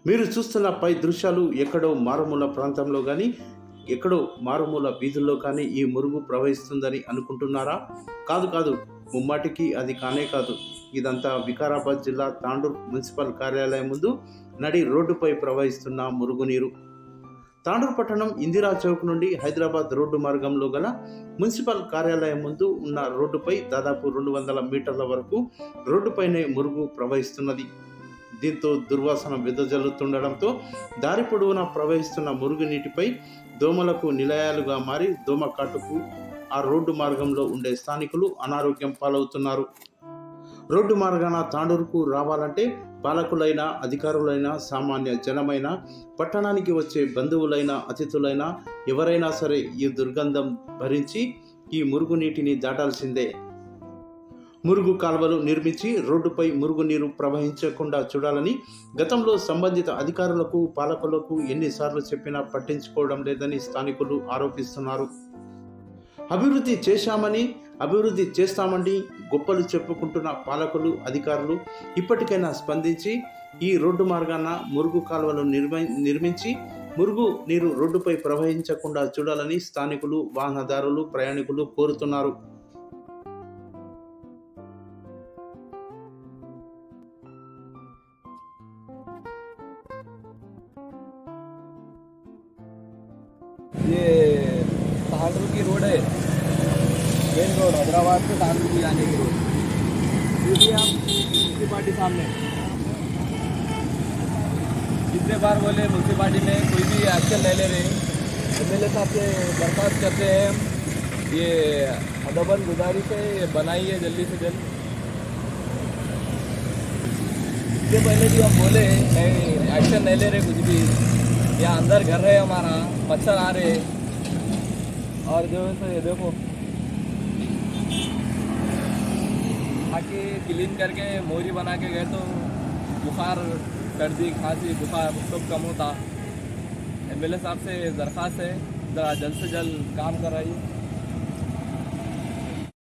మీరు చూస్తున్న పై దృశ్యాలు ఎక్కడో మారుమూల ప్రాంతంలో కానీ ఎక్కడో మారుమూల వీధుల్లో కానీ ఈ మురుగు ప్రవహిస్తుందని అనుకుంటున్నారా? కాదు కాదు, ముమ్మాటికి అది కానే కాదు. ఇదంతా వికారాబాద్ జిల్లా తాండూర్ మున్సిపల్ కార్యాలయం ముందు నడి రోడ్డుపై ప్రవహిస్తున్న మురుగునీరు. తాండూర్ పట్టణం ఇందిరా చౌక్ నుండి హైదరాబాద్ రోడ్డు మార్గంలో గల మున్సిపల్ కార్యాలయం ముందు ఉన్న రోడ్డుపై దాదాపు 200 మీటర్ల వరకు రోడ్డుపైనే మురుగు ప్రవహిస్తున్నది. దీంతో దుర్వాసన వెదజల్లుతుండడంతో దారి పొడవునా ప్రవహిస్తున్న మురుగునీటిపై దోమలకు నిలయాలుగా మారి దోమ కాటుకు ఆ రోడ్డు మార్గంలో ఉండే స్థానికులు అనారోగ్యం పాలవుతున్నారు. రోడ్డు మార్గాన తాండూరుకు రావాలంటే పాలకులైనా, అధికారులైనా, సామాన్య జనమైన, పట్టణానికి వచ్చే బంధువులైనా, అతిథులైనా ఎవరైనా సరే ఈ దుర్గంధం భరించి ఈ మురుగునీటిని దాటాల్సిందే. మురుగు కాల్వలు నిర్మించి రోడ్డుపై మురుగునీరు ప్రవహించకుండా చూడాలని గతంలో సంబంధిత అధికారులకు, పాలకులకు ఎన్నిసార్లు చెప్పినా పట్టించుకోవడం లేదని స్థానికులు ఆరోపిస్తున్నారు. అభివృద్ధి చేశామని, అభివృద్ధి చేస్తామని గొప్పలు చెప్పుకుంటున్న పాలకులు, అధికారులు ఇప్పటికైనా స్పందించి ఈ రోడ్డు మార్గాన మురుగు కాలువలు నిర్మించి మురుగు నీరు రోడ్డుపై ప్రవహించకుండా చూడాలని స్థానికులు, వాహనదారులు, ప్రయాణికులు కోరుతున్నారు. ये तांडूर की रोड है, मेन रोड हैदराबाद से तांडूर की जाने की रोड। देखिए आप म्यूनसिपाली सामने, जितने बार बोले म्यूनसिपाली में कोई भी एक्शन ले ले रहे, एमएलए साहब से दरख्वास्त करते हैं हम, ये अदबन गुजारिश है, ये बनाइए जल्दी से जल्द। इससे पहले भी हम बोले नहीं, एक्शन नहीं ले रहे कुछ भी। यहाँ अंदर घर है हमारा, मच्छर आ रहे और जो है ये देखो आके क्लीन करके मोरी बना के गए तो बुखार, सर्दी, खांसी, बुखार सब कम होता। एमएलए साहब से दरख्वास्त है जल्द से जल्द काम कराइए।